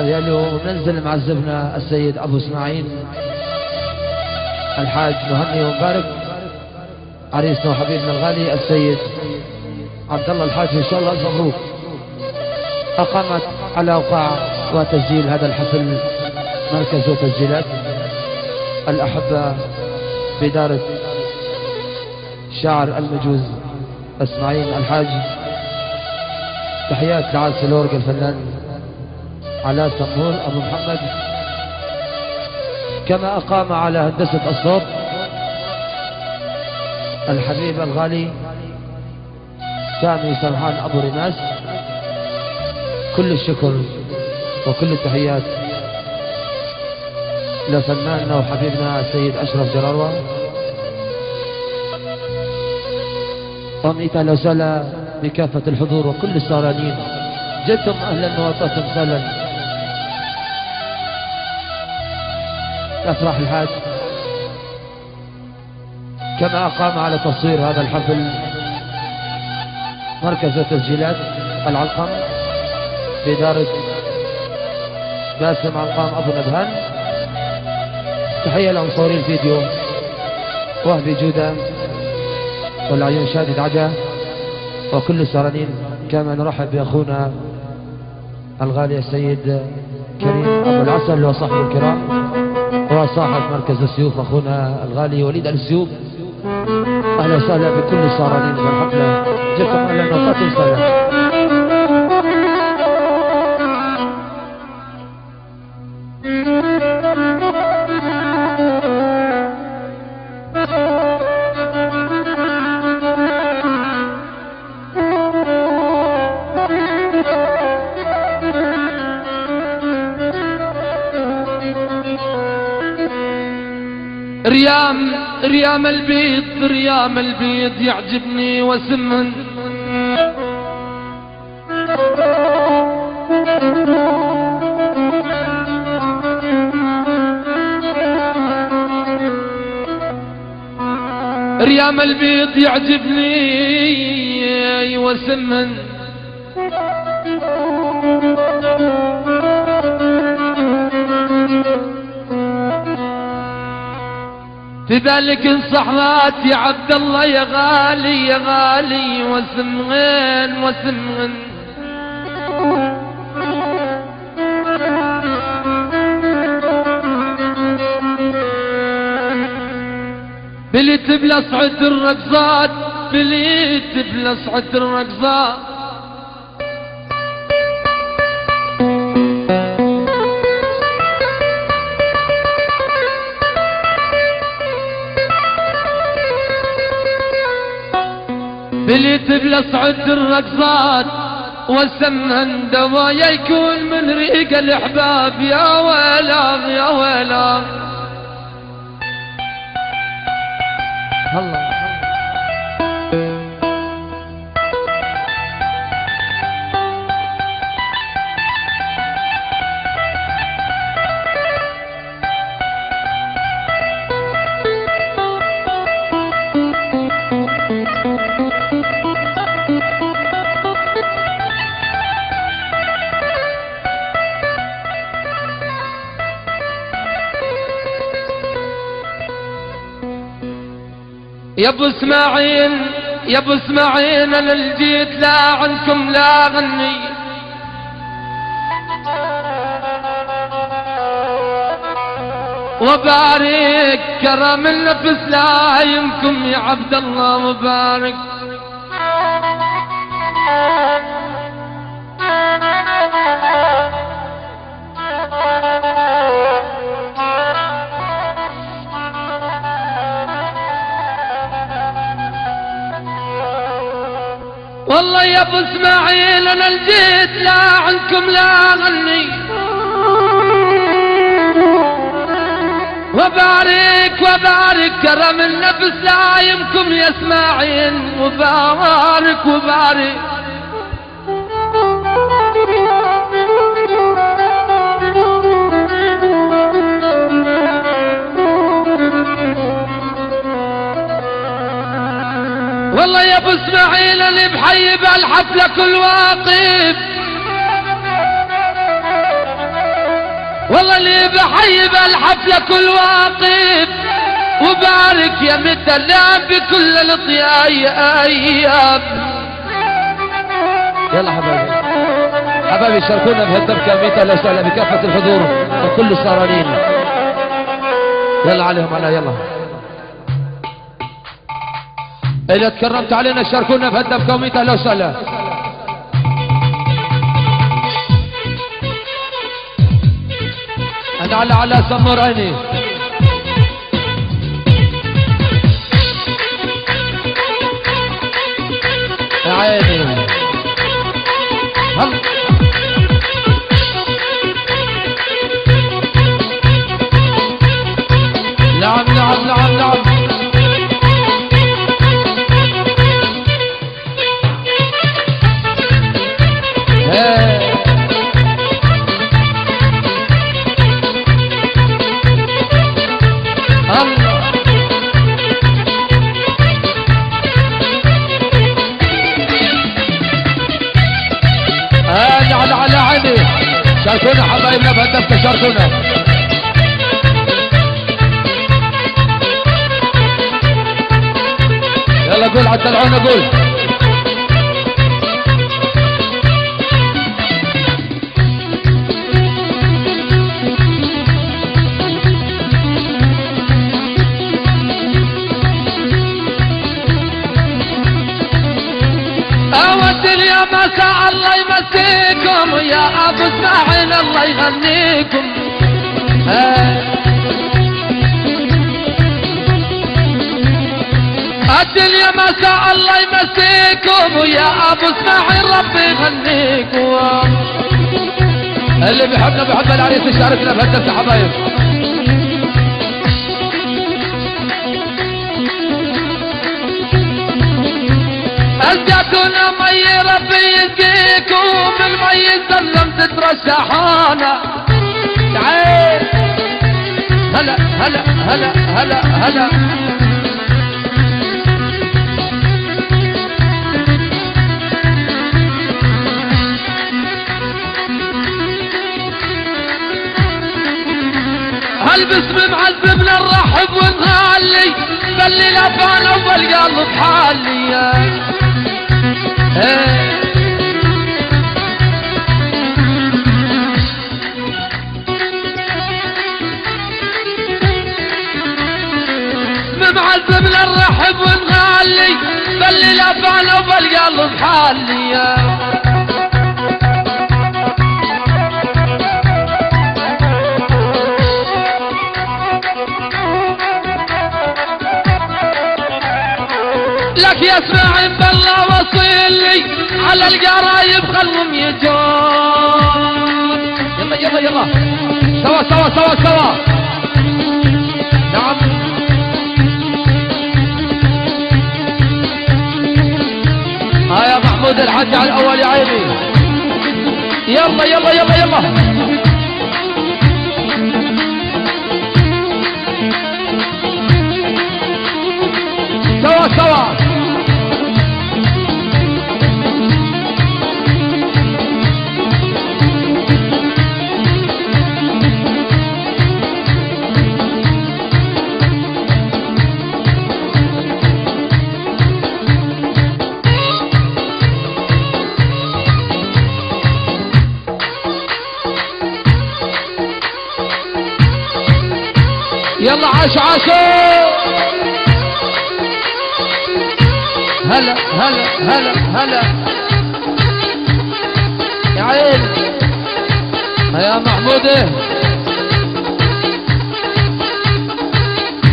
يعني وننزل مع الزبنة السيد أبو إسماعيل الحاج مهني ومبارك عريسنا وحبيبنا الغالي السيد عبد الله الحاج، إن شاء الله ألف مبروك. أقامت على أوقاع وتسجيل هذا الحفل مركز وتسجيلات الأحبة بإدارة شاعر المجوز إسماعيل الحاج. تحيات لعازف الأورج الفنان علاء سمور أبو محمد، كما أقام على هندسة الصوت الحبيب الغالي سامي سرحان أبو رماس. كل الشكر وكل التحيات لفناننا وحبيبنا السيد أشرف جراروة. ومئة وسهلا بكافة الحضور وكل السهرانين، جئتم أهلا وطبتم سهلا. أفراح الحاج كما أقام على تصوير هذا الحفل مركز التسجيلات العلقم بإدارة باسم علقام أبو نبهان. تحية لمصوري الفيديو وهبي جودة والعيون شادد عجا وكل السهرانين. كما نرحب بأخونا الغالي السيد كريم أبو العسل وصاحب الكرام وصاحب مركز السيوف أخونا الغالي وليد السيوف. أهلا وسهلا بكل السهرانين في الحفلة، جئتم أهلا وطبتم سهلا. ريام البيض ريام البيض يعجبني وسمن، ريام البيض يعجبني وسمن، في ذلك الصحرات يا عبد الله يا غالي يا غالي وسمغن وسمغن. بليت بلصعد الرقصات بليت بلصعد الرقصات، بليت بلصعد الرقصات والسمن دوايا يكون من ريق الأحباب. يا ويلاغ يا ويلاغ الله. يا ابو اسماعيل يا ابو اسماعيل انا الجيت لا عنكم لا غني، وبارك كرم النفس لا يمكم يا عبد الله مبارك. والله يا ابو اسماعيل انا الجيت لا عنكم لا غني، وبارك وبارك كرم النفس لا يمكم يا اسماعيل وبارك وبارك. والله يا ابو اسماعيل اللي بحي بالحفله كل واقف، والله اللي بحي بالحفلة كل واقف وبارك يا متلام بكل الايام. يلا حبايبي حبايبي شاركونا بهالدبكة 100 أهلا وسهلا بكافة الحضور وكل السهرانين. يلا عليهم على يلا إذا تكرمت علينا شاركونا بهالدبكة 100 أهلا وسهلا. أنا على سمر عيني يا عيني هل نعم نعم نعم نعم على عيني شاركونا حبايبنا بهالدبكة شاركونا. يلا قول عالدلعونا قول. يا مساء الله يمسيكم يا ابو اسماعيل الله يغنيكم. الدنيا مساء الله يمسيكم يا ابو اسماعيل ربي يغنيكم. اللي بيحبنا بيحب العريس يشاركنا بهالدبكة حبايب. أزياكونا مي ربي يزقيكم بالمي زمزم تترشحونا. تعال هلا هلا هلا هلا هلا هالبسم معذبنا نرحب ونهالي بلي لفان اول قلب حالي. معذبنا نرحب ونغالي بلي لفان وبالقلب حالي. لك يا اسماعيل بالله وصيلي على القرايب خلهم يجون. يلا يلا يلا سوا سوا سوا سوا. نعم يا محمود الحاج على الاول يا عيني. يلا يلا يلا يلا سوا سوا. يلا عاش عاشوا. هلا هلا هلا هلا يا عين يا محمود.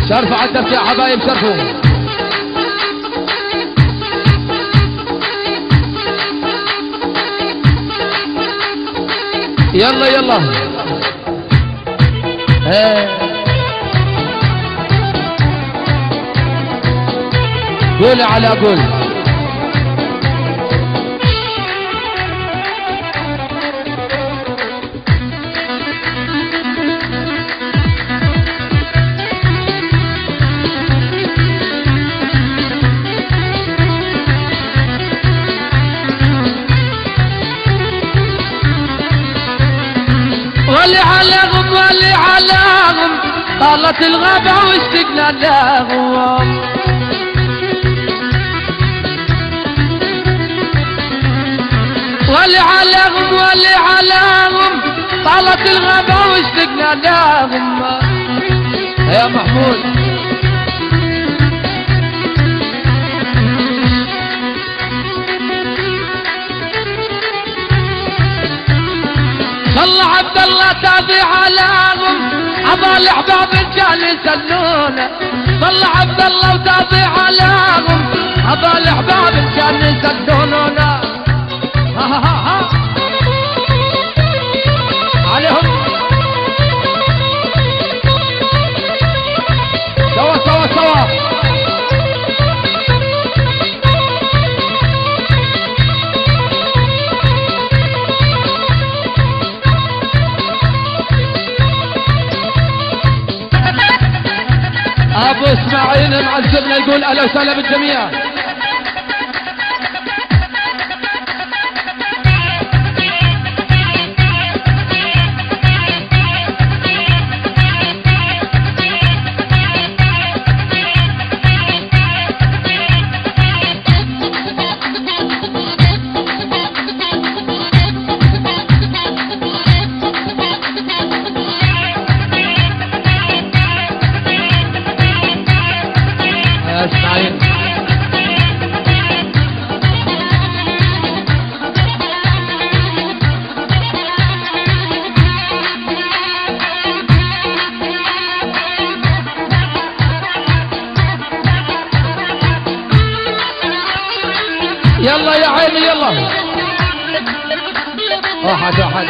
شرفوا على الدبكة يا حبايب شرفوا. يلا يلا قول على قول. واللي على غبار طالت الغابة واشتقنا لهم. ولي عليهم ولي عليهم طالت الغابة واشتقنا لهم. يا محمود والله عبد الله تاضي عليهم عضى الاحباب كان يسلونه. والله عبد الله وتاضي عليهم عضى الاحباب كان يسلونه. ها ها ها عليهم سوا سوا سوا. ابو اسماعيل معذبنا يقول اهلا وسهلا بالجميع. يلا يا عيني يلا. واحد واحد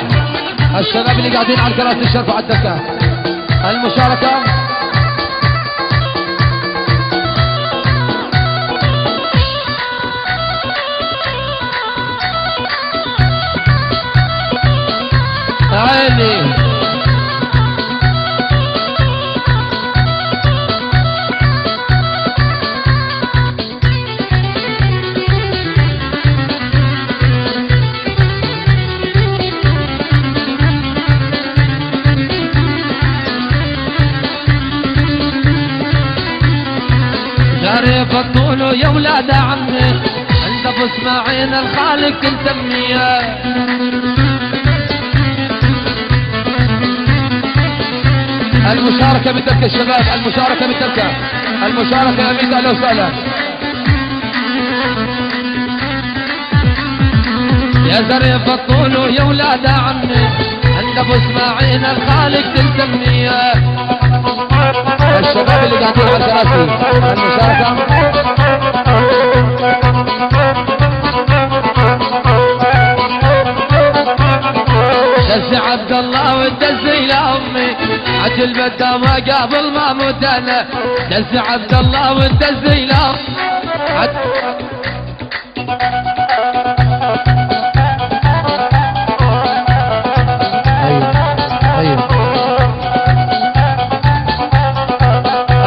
الشباب اللي قاعدين على كراسي الشرف على الدكة المشاركة. عيني شريف الطول يا ولاد عمي عند ابو اسماعيل الخالق نسميه. المشاركة بالتركة الشباب المشاركة بالتركة المشاركة يا ميت اهلا وسهلا. يا شريف الطول يا ولاد عمي عند ابو اسماعيل الخالق نسميه. الشباب اللي قاعدين على الكراسي المشاركة. دز عبد الله ودز الى امي عجل بدامه قبل ما موت انا. دز عبد الله ودز الى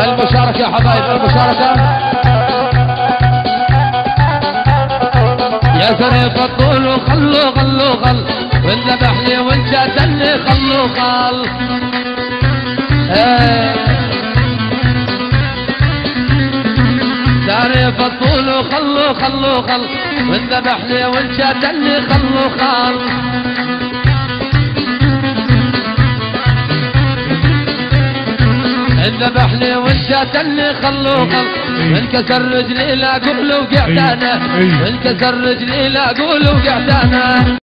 المشاركة يا حبايب المشاركة. يا شريف الطول خلو خلو خل وانذبح لي وانت جاتني خلو خل. شريف الطول خلو خلو خل وانذبح لي وانت جاتني خلو خل. انذبح لي وانشاتني خلو خل وانكسر رجلي لا اقول وقعت انا. وانكسر رجلي لا اقول وقعت انا.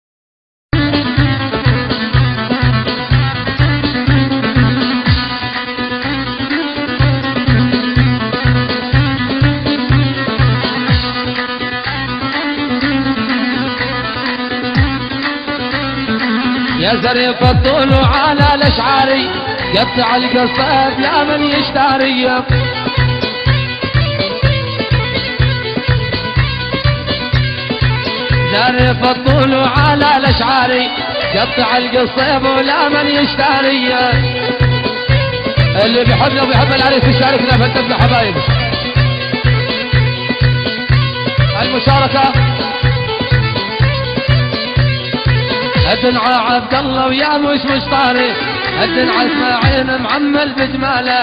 يا زريف الطول على الاشعاري قطع القصاب يا من يشتري. زريف الطول على الاشعاري قطع القصيب ولا من يشتري. اللي بيحبنا وبيحب العريس يشاركنا في الدفع حبايب. المشاركة ادنع عبد الله ويا مش طاري عدن عسماعين معمل بجماله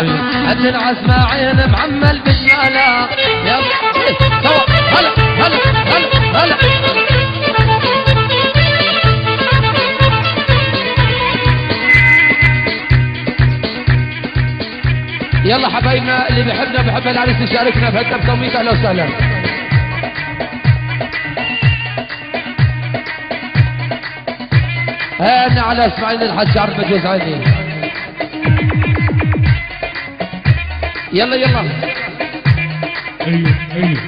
عدن عسماعين معمل بجماله يلا سوا هلا هلا هلا هلا يلا حبايبنا اللي بيحبنا بحب العريس يشاركنا في هالتمثيل. اهلا وسهلا. هانا على اسماعيل الحج عرض مجوز عيني. يلا يلا ايوه ايوه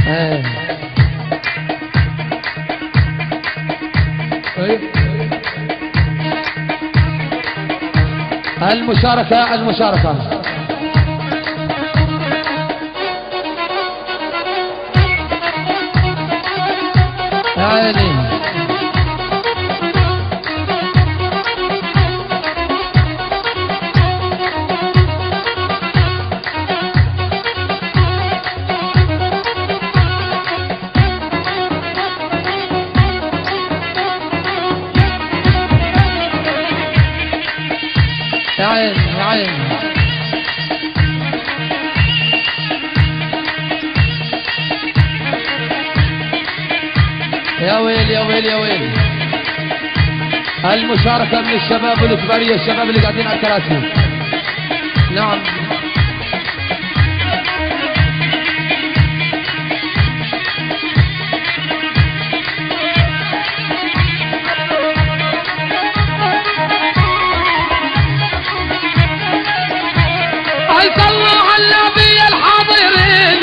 ايوه المشاركة المشاركة يا عيني. يا عين يا عين يا ويل يا ويل يا ويل. المشاركة من الشباب الكبارية الشباب اللي قاعدين على الكراسي. نعم صلوا على النبي الحاضرين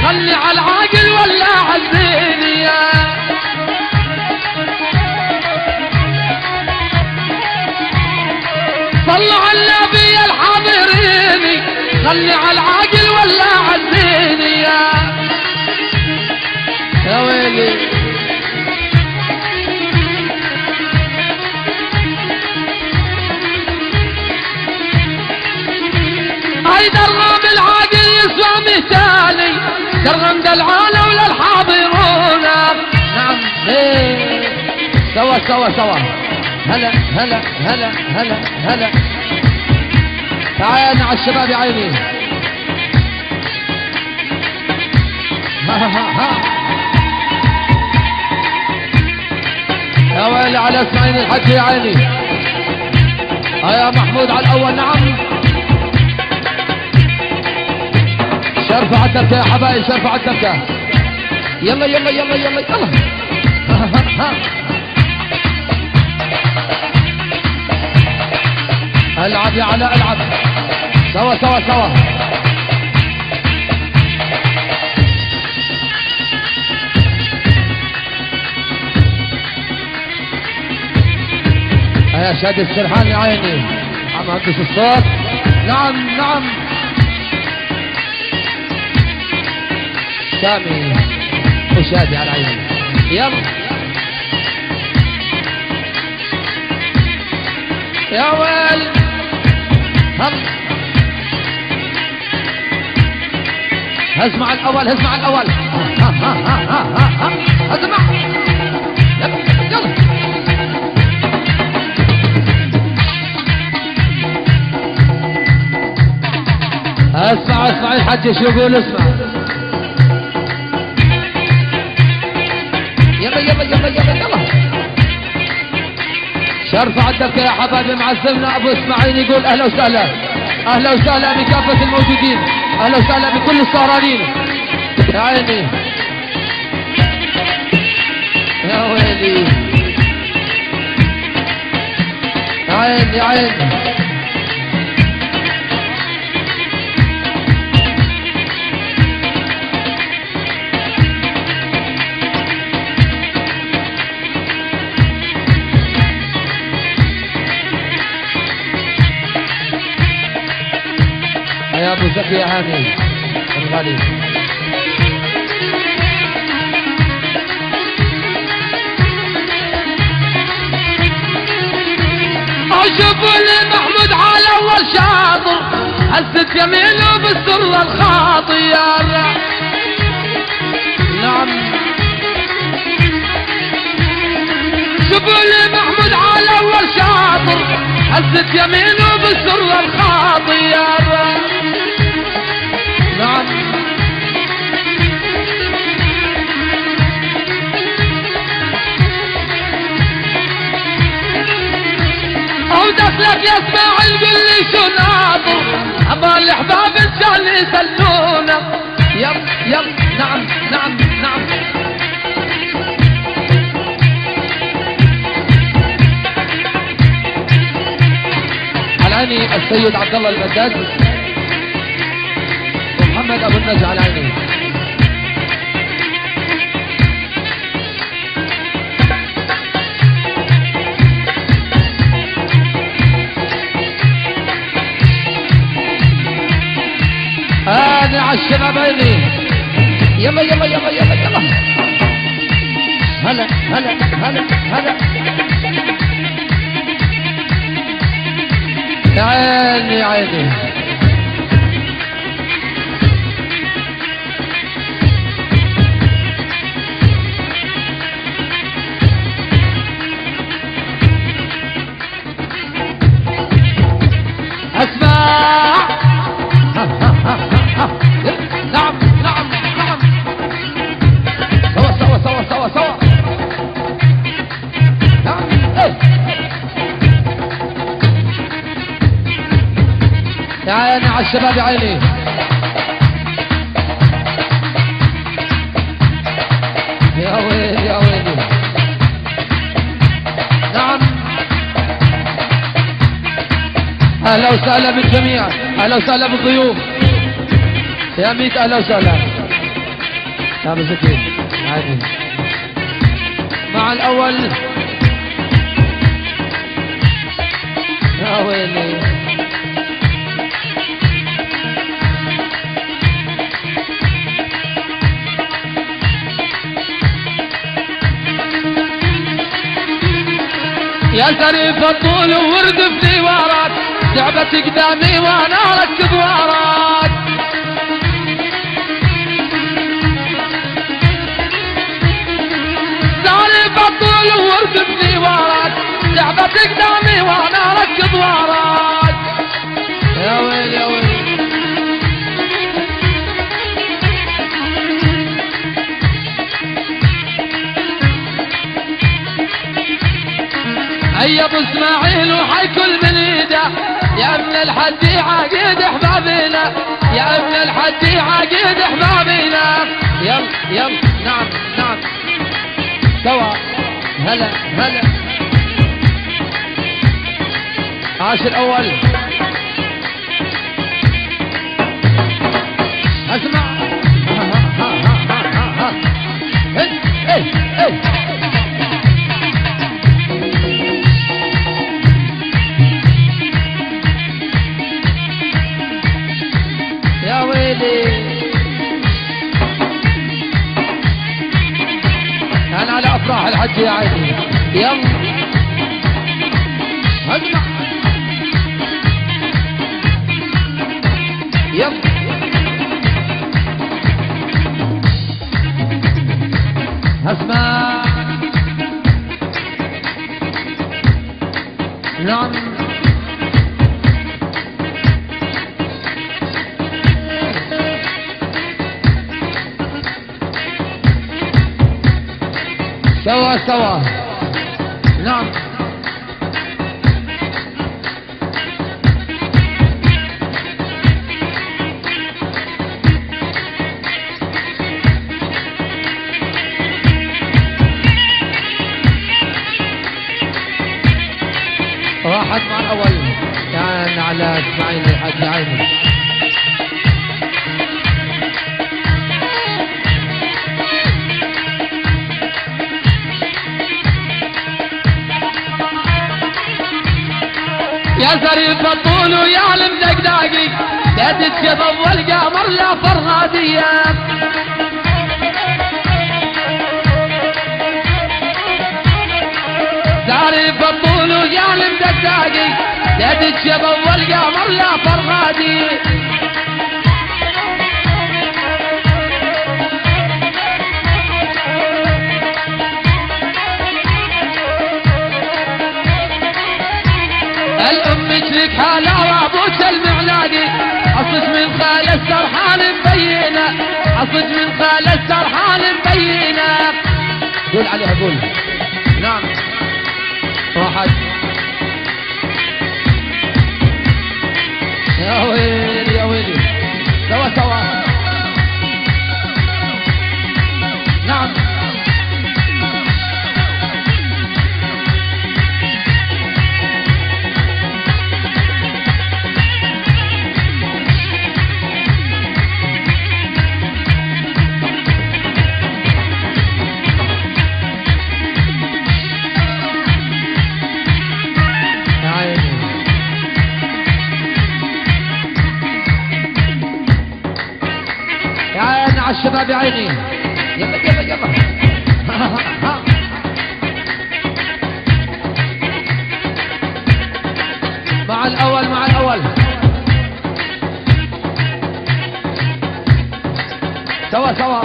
صلي على العاقل ولا عالزين يا صلوا على النبي الحاضرين صلي على العاقل ولا عالزين يا ويلي. هاي درغم العاقل يسوى مثالي درغم دلعانه ولا الحاضرون. نعم ايه سوا سوا سوا هلا هلا هلا هلا هلا. تعال على الشباب يا عيني. ها ها ها يا ويلي على اسماعيل الحج يا عيني. يا محمود على الاول. نعم شرفوا على الدبكة يا حبايب شرفوا على الدبكة. يلا يلا يلا يلا يلا العب يا علاء العب سوا سوا سوا. يا شادي السرحان يا عيني عم هندس الصوت. نعم نعم سامي وشادي على عيني. يلا يا ويل هم هزمع الاول هزمع الاول. ها ها ها ها ها هزمع. يلا يلا اسمع اسمع الحج شو يقول. اسمع يلا يلا يلا يلا يلا شرفوا على الدبكة يا حبايبي. معزمنا ابو اسماعيل يقول اهلا وسهلا اهلا وسهلا بكافة الموجودين اهلا وسهلا بكل السهرانين. يا عيني يا ويلي يا عين يا عين. يا ابو زكي يا هاني الغالي. اشوفوا لي محمود على اول شاطر هزت يمينه بالسر الخاطير. نعم شوفوا لي محمود على اول شاطر هزت يمينه بالسر الخاطية. نعم عودك لك يا اسماعيل قل لي شو ناطر ابا الاحباب ان شاء الله يسلونا. يلا يلا نعم نعم نعم. على عيني السيد عبد الله البداد ومحمد ابو النجا على عيني. هذا على الشباب عيني. يلا يلا يلا يلا يلا. هلا هلا هلا هلا. يا عيني يا عيني. اسمع. نعم نعم نعم. سوا سوا سوا سوا سوا. نعم. يا عيني على الشباب يا عيني. يا ويلي يا ويلي. نعم. اهلا وسهلا بالجميع، اهلا وسهلا بالضيوف. يا ميت اهلا وسهلا. يا مسكين عادي. مع الاول. يا ويلي. يا سريف الطول وورد في وراك تعبت قدامي وانا اركب وراك. سريف الطول وورد في وراك تعبت قدامي وانا اركب وراك. يا ويلي يا ويلي. هيا ابو اسماعيل وحي كل من ايده يا ابن الحدي عقيد احبابنا، يا ابن الحدي عقيد احبابنا. يلا يلا نعم نعم. سوا هلا هلا. عاشر اول. اسمع. ايه ايه. يا ويلي. انا على افراح الحج يا عيني. يلا اسمع. يلا اسمع. نعم. سوا سوا. نعم. راحت مع الاول. كان على اسماعيل الحاج عيني. يا سريف الطول ويا المدقداقي لا تتشطب والقمر لا فرغادية. سريف الطول ويا المدقداقي لا تتشطب والقمر لا فرغادية. حلاوة ابو المعنادي اصج من خال السرحان مبينة اصج من خال السرحان مبينة قول عليها قول. نعم واحد يا ويلي يا ويلي سوا سوا. نعم الشباب يا عيني يلا يلا يلا. مع الأول مع الأول سوا سوا.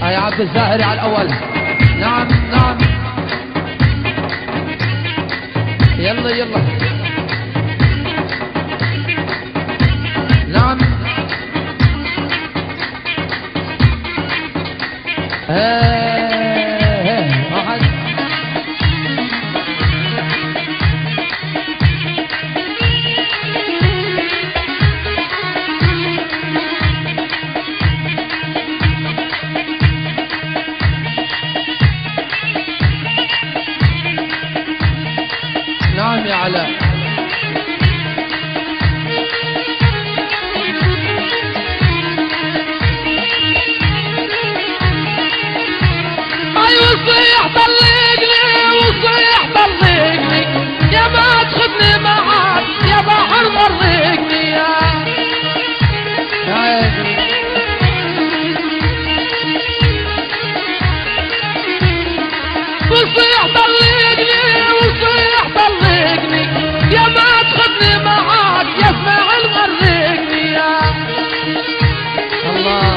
يا عبد الزاهري على الأول. نعم نعم يلا يلا. نعم واحد نعم يا علاء. وصيح طلقني وصيح طلقني يا ما تخدني معاك يا بحر غرقني يا وصيح طلقني وصيح طلقني يا ما تخدني معاك يا اسماعيل غرقني يا الله.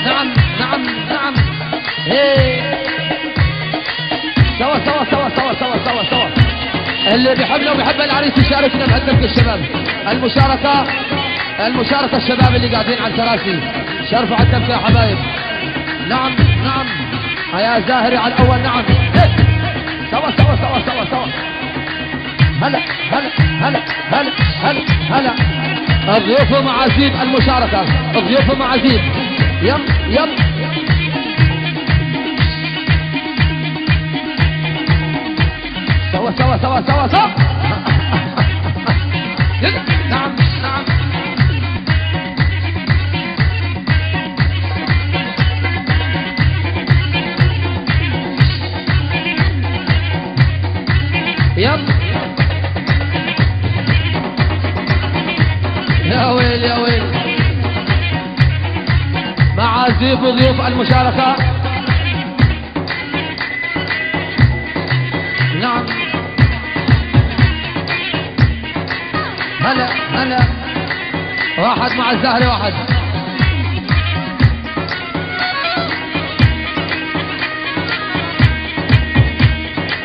نعم نعم نعم. سوا سوا سوا سوا سوا سوا سوا. اللي بيحبنا وبيحب العريس يشاركنا بهالدفة الشباب. المشاركة الشباب اللي قاعدين على الكراسي شرفوا على الدفة يا حبايب. نعم نعم يا زاهري على الأول. نعم سوا سوا سوا سوا سوا. هلا هلا هلا هلا هلا هلا. الضيوف ومعازيم المشاركة. الضيوف ومعازيم. يم يم سوا سوا سوا سوا سوا. نعم نعم يم يا ويل يا ويل. معازيم وضيوف المشاركة. نعم هلا هلا. واحد مع الزهري واحد.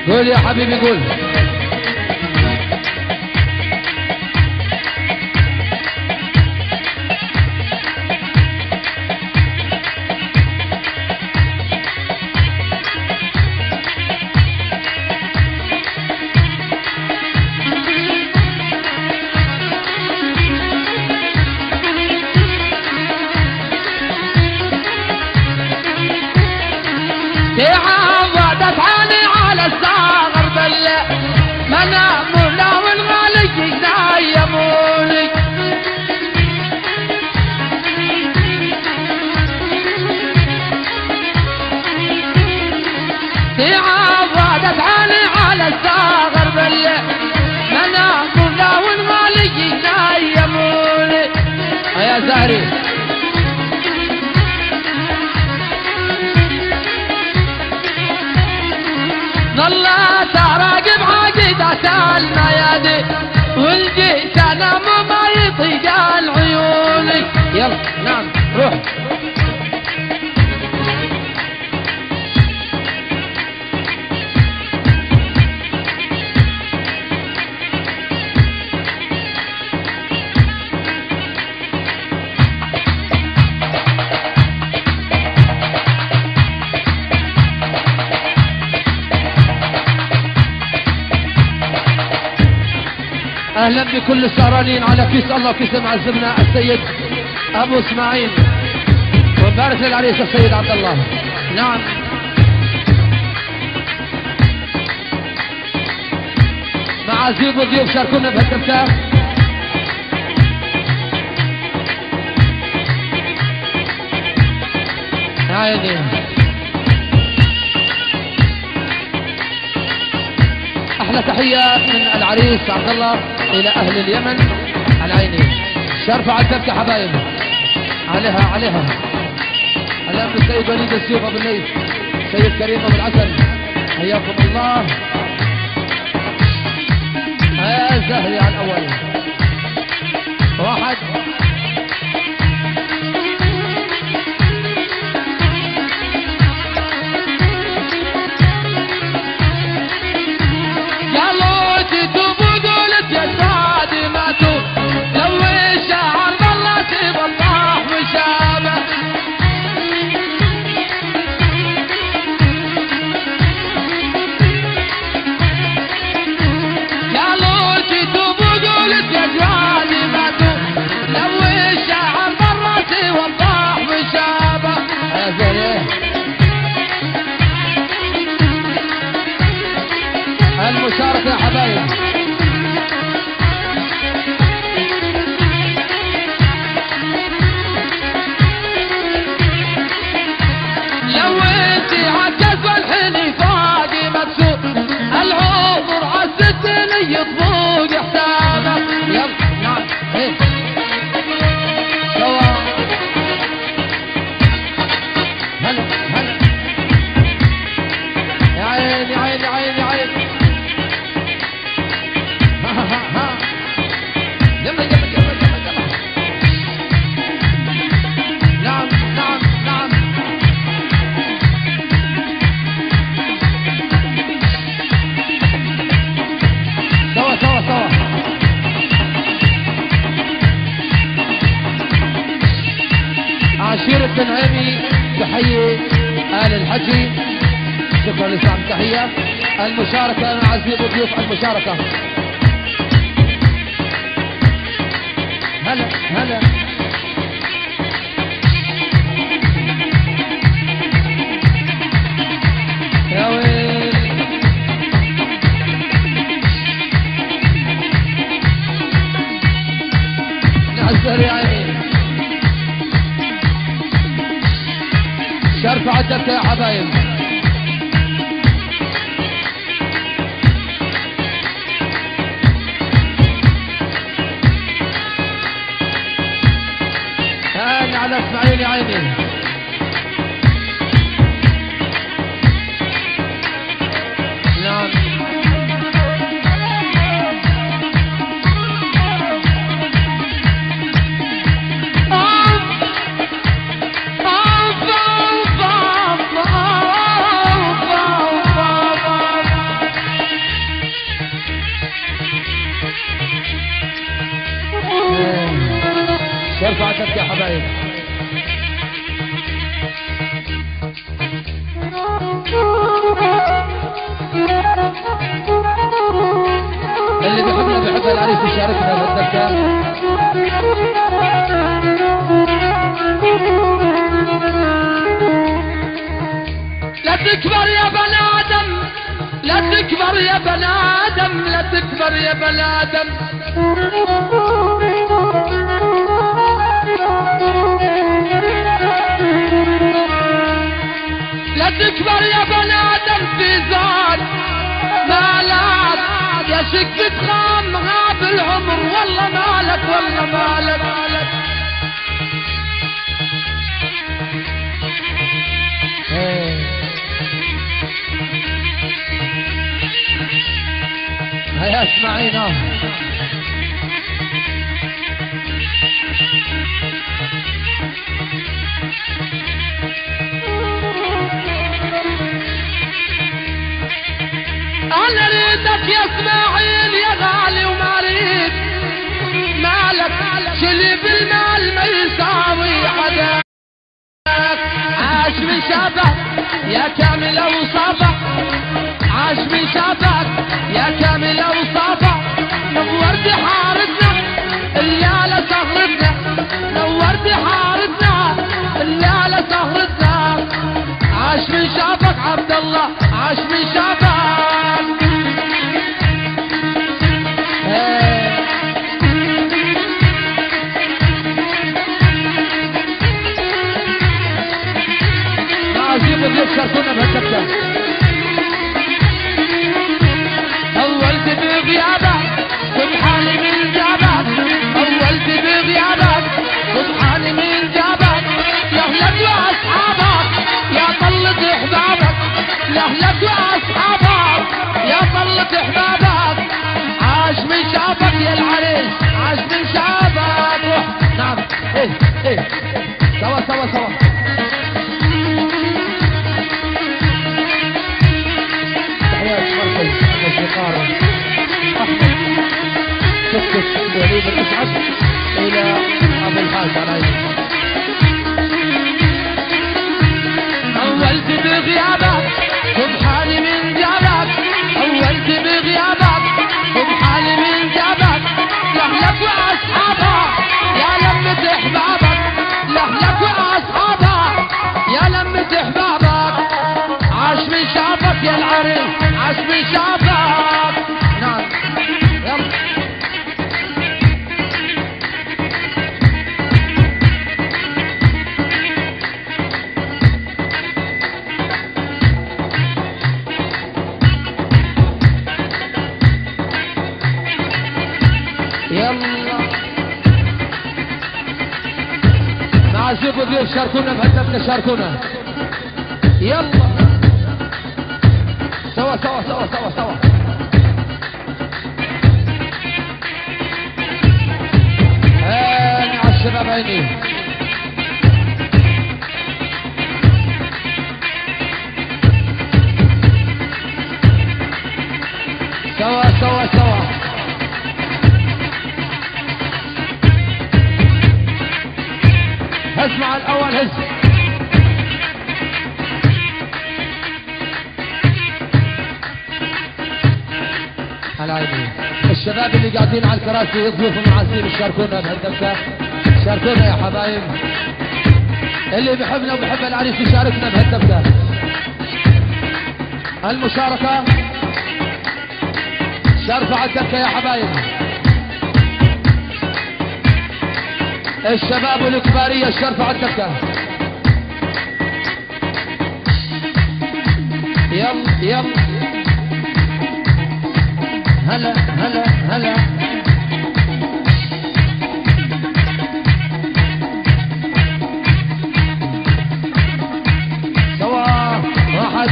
قول يا حبيبي قول. تعودت عني على الصغر بالله منامنا والغالي نايموني تعودت عني على الصغر بالله منامنا والغالي يا زهري. ظلت اراقب عقيدة الميادين والجيت انام وما يطيق العيوني. يلا نعم روح. اهلا بكل السهرانين على كيس الله وكيس معزمنا السيد ابو اسماعيل، وبارك للعريس السيد عبد الله. نعم مع زيب وضيوف شاركونا بهالتمثال. يا عيني احلى تحيه من العريس عبد الله الى اهل اليمن. على عيني شرفوا على الدبكه حبايب. عليها عليها. الان السيد وليد السيوف ابو الليث، سيد كريم ابو العسل، حياكم الله. يا زهري على الاول. واحد المشاركة يا حبايب. لو انتي عالجذب الحين فاقي مكسور العمر عالستني يطبوق حسابك. يلا نعم هيك سوا. هلا هلا يا عيني عيني عيني عيني. يلا يلا يلا يلا يلا. نعم نعم نعم. سوا سوا سوا. عشيرة بن عمي تحيي آل الحجي. شكرا لسام تحية. المشاركة مع زيب وضيوف المشاركة. هلا هلا. يا ويل نعزر يا عيني. شرف عدك يا حبايب. على اسماعيل يا عيني. نعم شرفعتك يا حبايب. اللي بيحبنا بيحب العريس يشاركنا بالدكة. لا تكبر يا بني آدم، لا تكبر يا بني آدم، لا تكبر يا بني آدم. لا تكبر يا بني آدم في زاد مالك يا شقة خام غاب العمر والله مالك والله مالك. اسمعينا انا ريتك يا اسماعيل يا غالي وما ريت مالك شلي بالمال ما يساوي حدا عاش من شافك يا كامل اوصافك عاش من شافك يا كامل اوصافك نورت حارتنا اللي على سهرتنا نورت حارتنا اللي على سهرتنا عاش من شافك عبد الله عاش من شافك شاركونا بهالكبسة أولت بغيابك سبحاني من جابك أولت بغيابك سبحاني من جابك لهلك وأصحابك يا طلة أحبابك لهلك وأصحابك يا طلة أحبابك عاش من شافك يا العريس عاش من شافك نعم ايه ايه سوا سوا سوا وليد الأسعد إلى أبو الحاج علي أولت بغيابك سبحاني من جابك أولت بغيابك سبحاني من جابك لهلك وأصحابك يا لمة أحبابك لهلك وأصحابك يا لمة أحبابك عاش من شافك يا العريس عاش من شافك نعم يلا يلا نعزف الضيوف شاركونا بهالنبتة شاركونا يلا سوا سوا سوا سوا سوا على الشباب عيني سوا سوا سوا هز مع الأول هز على عيني الشباب اللي قاعدين على الكراسي يطلبوا معازيم شاركونا بهالدبكة شاركونا يا حبايب اللي بحبنا وبحب العريس يشاركنا بهالدبكة المشاركة شاركوا على الدبكة يا حبايب الشباب والكبارية شاركوا على الدبكة يلا يلا هلا هلا هلا سوا واحد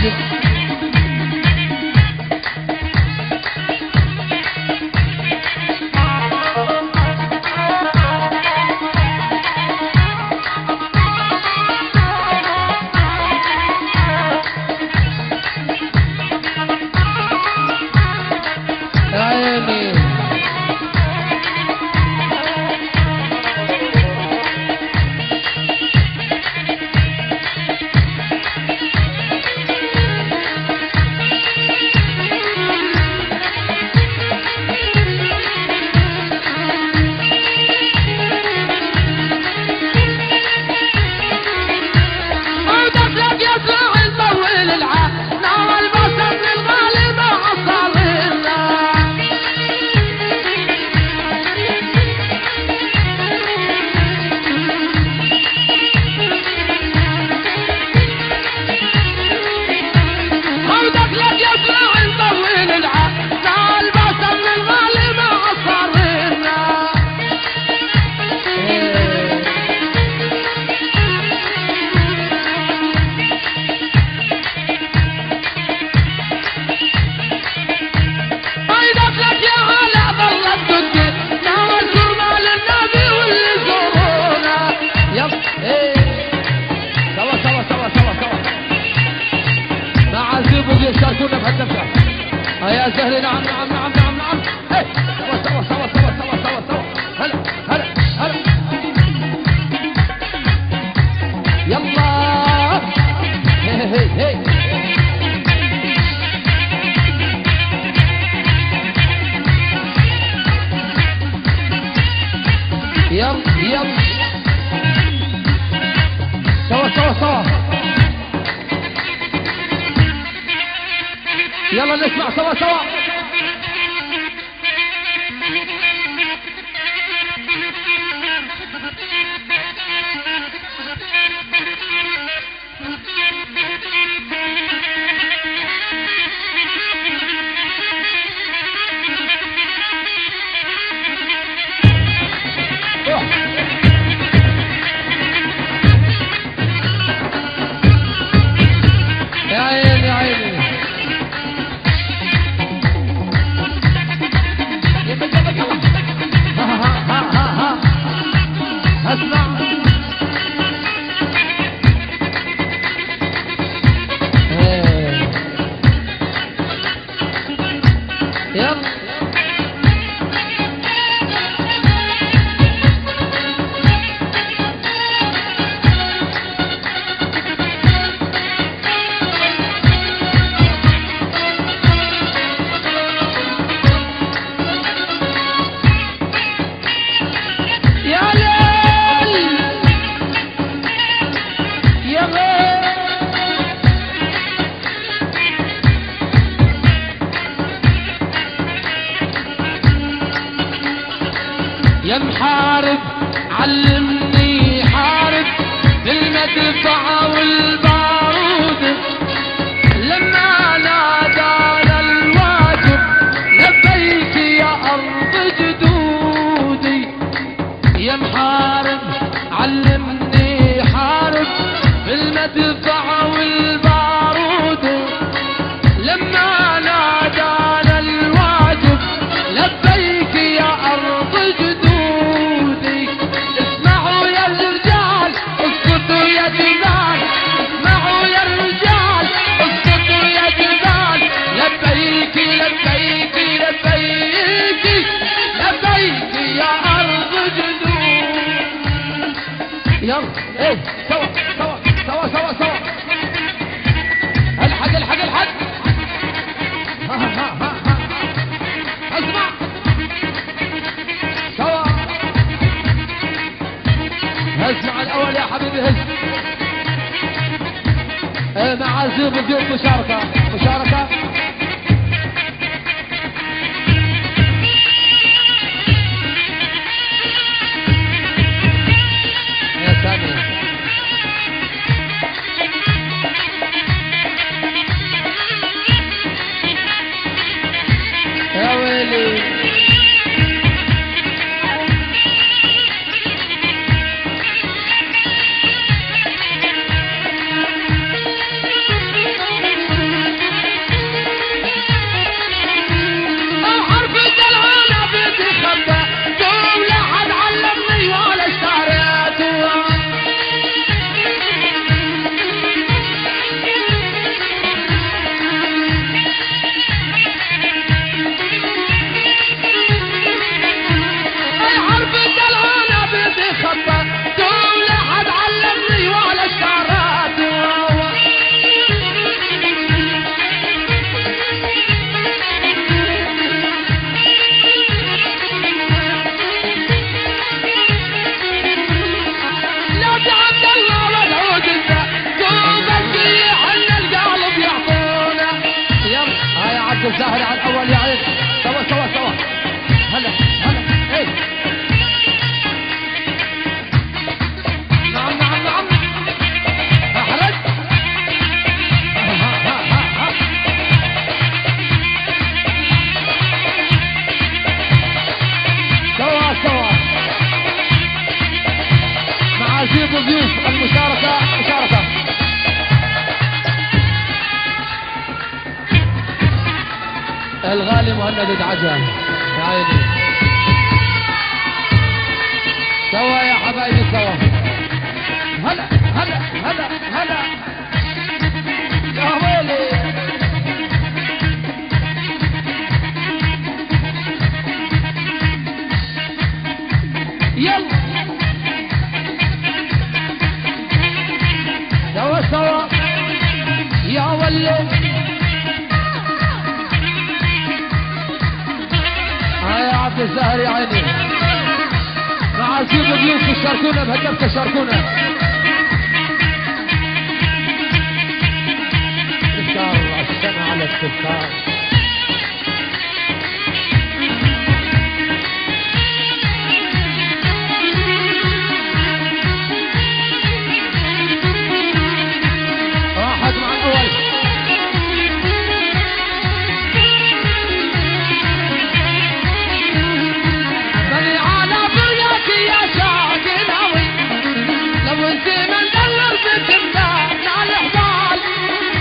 شاركونا بهالدفعة. يا زهري نعم نعم نعم نعم نعم. هي سوا سوا سوا سوا سوا سوا. هلا هلا هلا. يلا. هي هي هي. يلا يلا. سوا سوا سوا. يلا نسمع سوا سوا. يا عيني يا عيني. اسمع. يلا. يا محارب علمني حارب بالمدفع والبارود، لما نادانا الواجب لبيك يا أرض جدودي. يا محارب علمني حارب بالمدفع والبارود، لما نادانا الواجب لبيك يا أرض جدودي. اسمعوا يا الرجال اسكتوا يا جبال، اسمعوا يا الرجال اسكتوا يا جبال. لبيك لبيك لبيك لبيك يا أرض جدودي. يلا ايه سوا سوا سوا سوا سوا. الحق الحق الحق. ها ها ها ها. اسمع سوا. اسمع الاول يا حبيبي هز. معازيم وضيوف مشاركة مشاركة. يا سامي. يا ويلي. الزاهر على الاول يا عيد. سوا سوا سوا. هلا هلا. ايه نعم نعم نعم. احرج. سوا سوا. معازيم وضيوف المشاركة مشاركة. الغالي مهند عجل يا عيني. سوا يا حبايبي سوا. هلا هلا هلا هلا. يا ويلي. سلم هاي يا عبد الزهر يا عيني مع زيب ضيوف شاركونا بهدفك شاركونا تذكار السنة على التذكار واحد مع الأول بني على فرقتي يا شاقي ناوي لو انت من دلل بتمدان على الحبال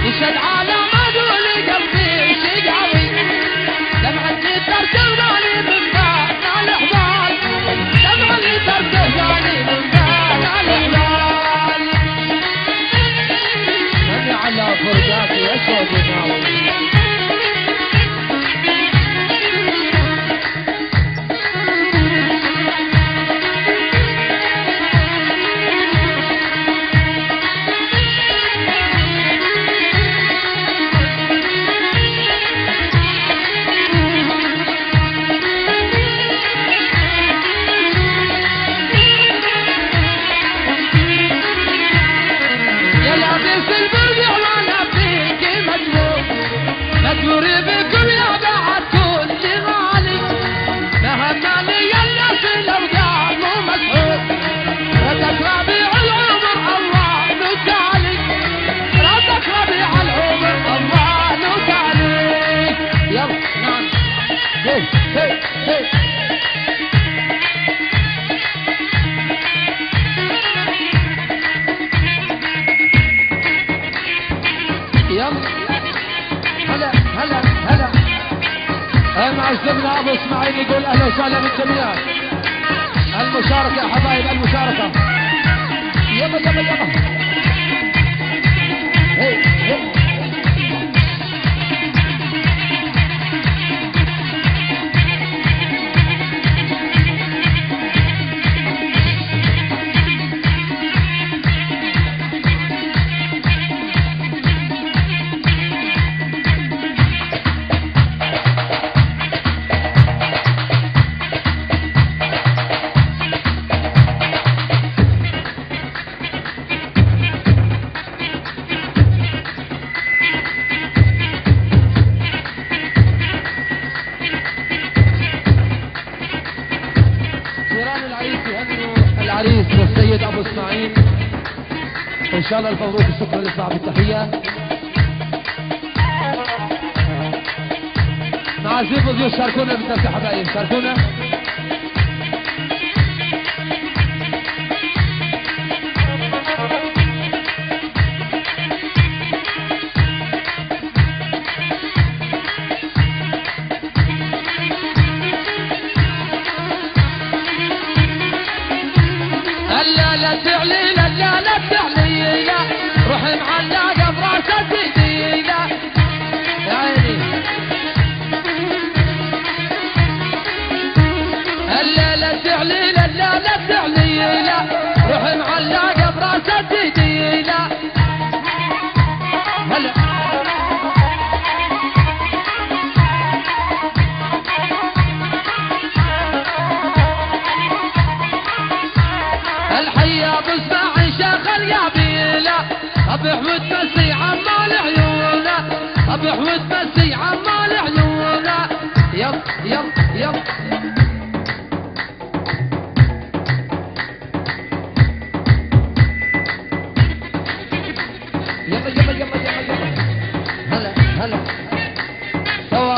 يشد على مدول قلبي شقاوي لما اللي ترتغناني من بان على الحبال لما اللي ترتغناني من بان على الحبال بني على فرقتي يا شاقي ناوي معزمنا ابو اسماعيل يقول اهلا وسهلا بالجميع المشاركه يا حبايب المشاركه يلا يلا يلا هي هي العريس والسيد ابو اسماعيل ان شاء الله المبروك الشكر لصاحب التحيه مع زيب ضيوف شاركونا بالدرس يا حبايب شاركونا لا تعلي لا تعلي لا روح معلقه براسه سيدي لا يا عيني لا تعلي لا تعلي لا روح معلقه براسه سيدي لا هلا الحيا بسمع شغل يا بيلا ابي حمد مسي عمال عيونا ابي حمد مسي عمال عيونا يلا يلا يلا يلا يلا يلا يلا يلا هلا هلا سوا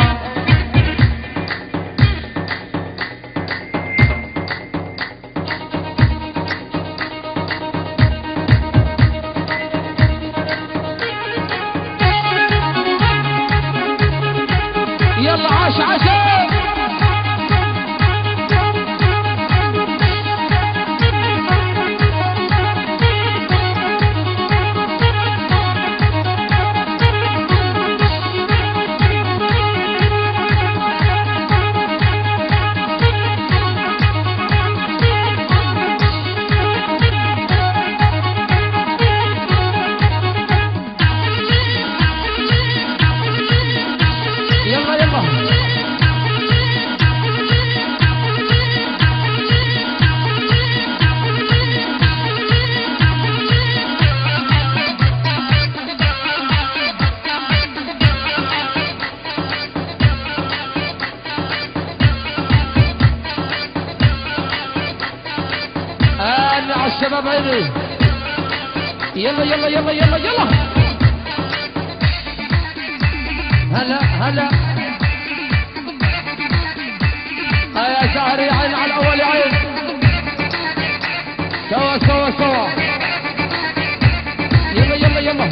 يلا عاش عشاء شباب عيني. يلا يلا يلا يلا يلا. هلا هلا. يا شهر يا عين على الاول يا عين. سوا سوا سوا. يلا يلا يلا.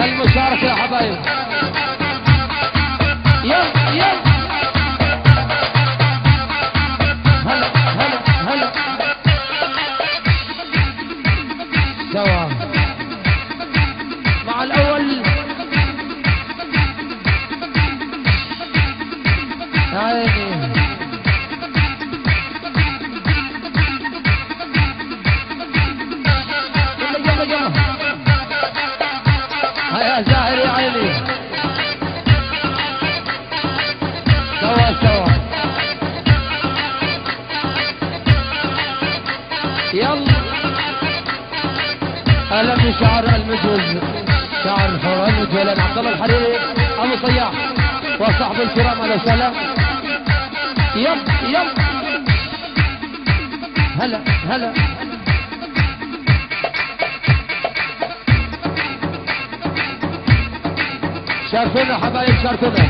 المشاركة يا حبايب. يلا يلا. هلا هلا هلا. سوا مع الأول. يا عيني. يلا يلا يلا. هيا زاهر يا عيني. سوا سوا. يلا. اهلا بشعر المجوز، شعر الحور المجوز عبد الله الحريري ابو صياح وصحبه الكرام. اهلا وسهلا. يلا يلا. هلا هلا. شاركونا حبايب شاركونا.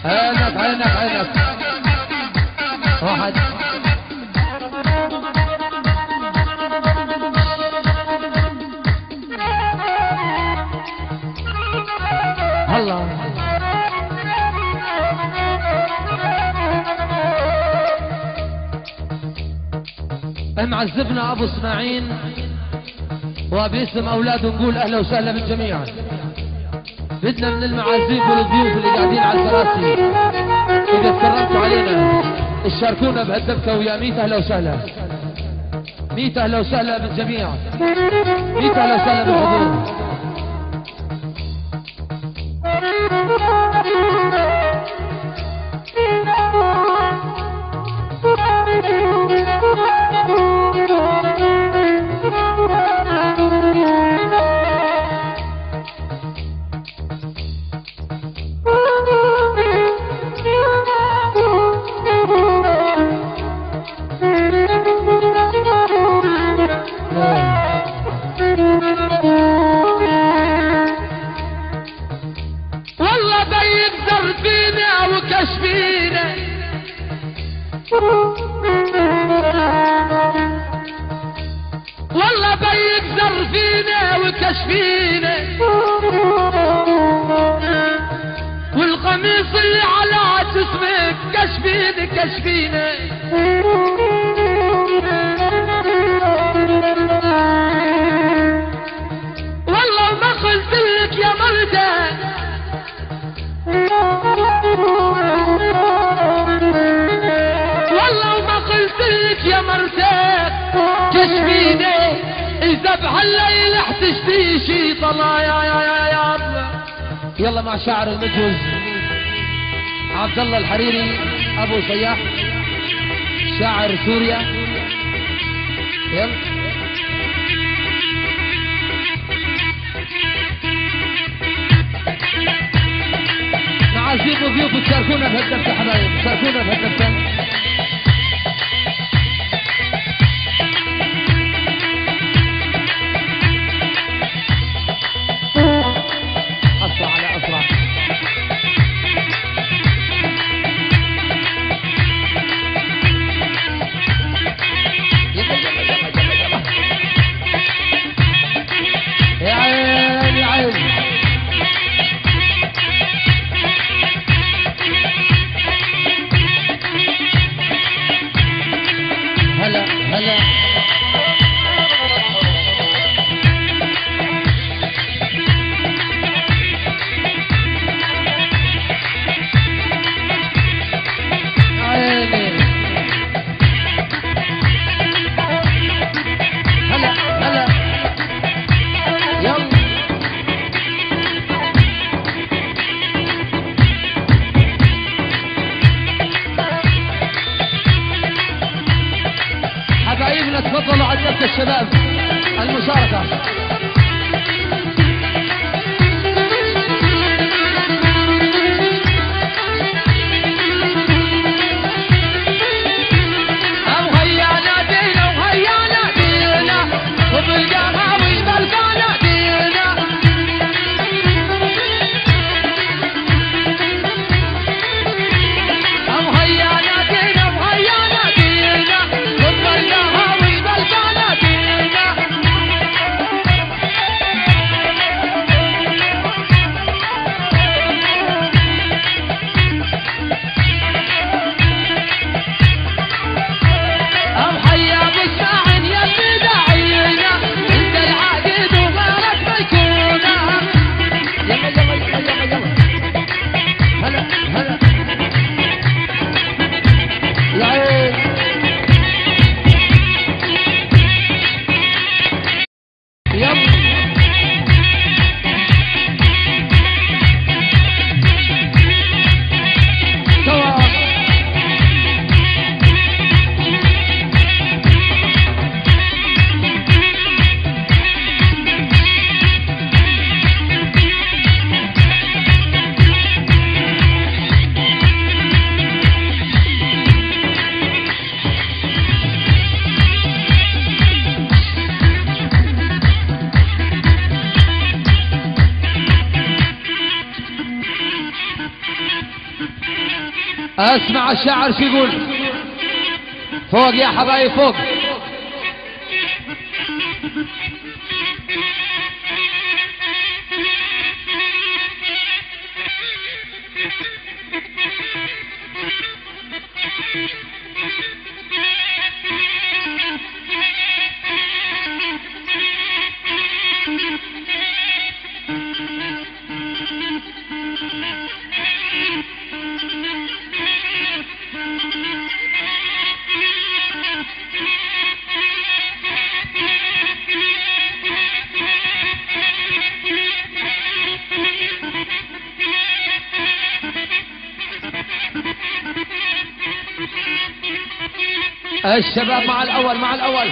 عينك عينك عينك. واحد. الله. معزبنا ابو اسماعيل وباسم اولاده نقول اهلا وسهلا بالجميع. بدنا من المعازيب والضيوف اللي قاعدين على الكراسي اذا تكرمتوا علينا تشاركونا بهالدبكه ويا ميت اهلا وسهلا. ميت اهلا وسهلا بالجميع. ميت اهلا وسهلا بالحضور. والله بيقدر فينا وكشفينا. والله بيقدر فينا وكشفينا. والقميص اللي على جسمك كشفيني كشفينا. والله ما قلت لك يا مردة. والله ما قلت لك يا مرتاح كشفيني. اذا بهالليل حتشتي شي طلع يا الله. يلا مع شاعر المجوز عبد الله الحريري ابو صياح شاعر سوريا. يلا. معازيم وضيوف تشاركونا بهالدبكة حبايب. شاركونا بهالدبكة. أسرع على أسرع. يا عين يا عين. هلا هلا. عيني. هلا هلا. يلا. حبايبنا تفضلوا على الدبكة الشباب المشاركة. اسمع الشاعر شو يقول. فوق يا حبايب فوق. الشباب مع الأول مع الأول.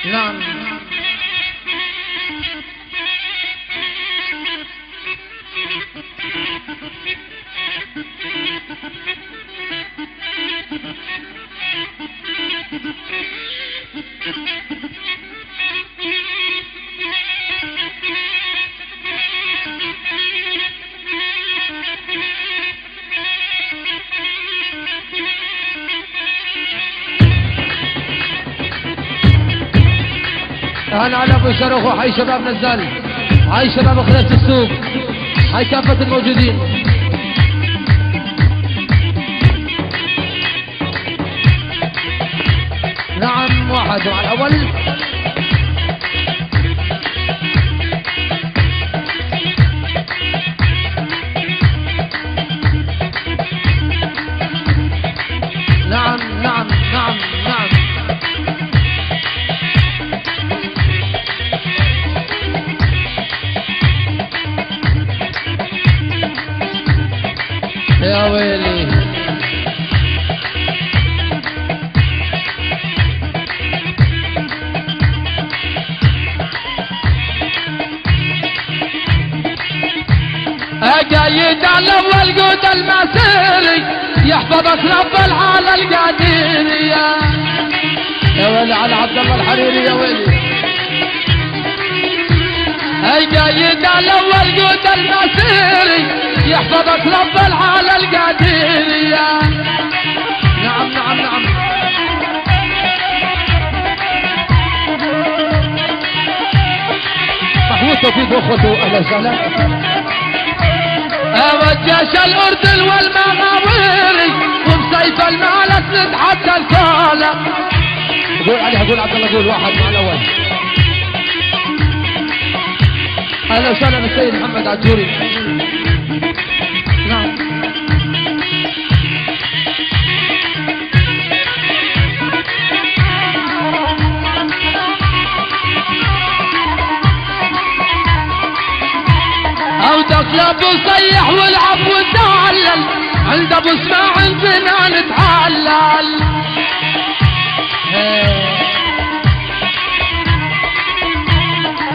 نعم هلا على ابو شرخ وحي شباب نزال، حي شباب خلية السوق، حي كافة الموجودين. نعم واحد مع الاول. نعم نعم نعم نعم. يا ويلي قايد على الاول قود المسيري يحفظك رب العالى القادر يا ويلي على عبد الله الحريري يا ويلي. قايد على الاول قود المسيري يحفظك رب العالى القادر. نعم نعم نعم. محمود توفيق واخوته اهلا وسهلا. والجيش الاردن والمغاويري وبسيف المالك نتحدى الكاله. قول عليها قول عبد الله قول واحد مع الاول. اهلا وسهلا بالسيد محمد عجوري. نعم عودك يا ابو صيح والعب وتعلل عند ابو اسماع عندنا نتعلل.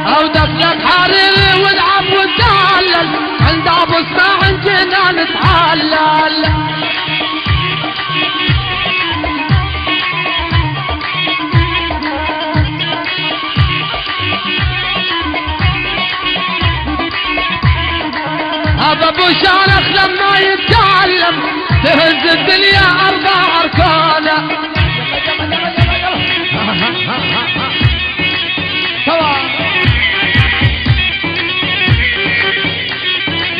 عودك يا حريري والعب وتعلل عند ابو اسماع عندنا نتعلل. هذا ابو شارخ لما يتكلم تهز الدنيا اربع اركانه.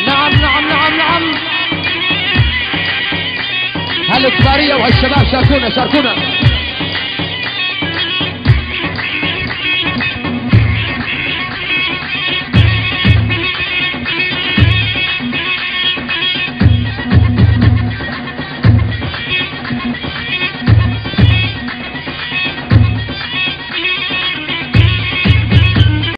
نعم نعم نعم نعم. هالكبارية وهالشباب شاركونا شاركونا.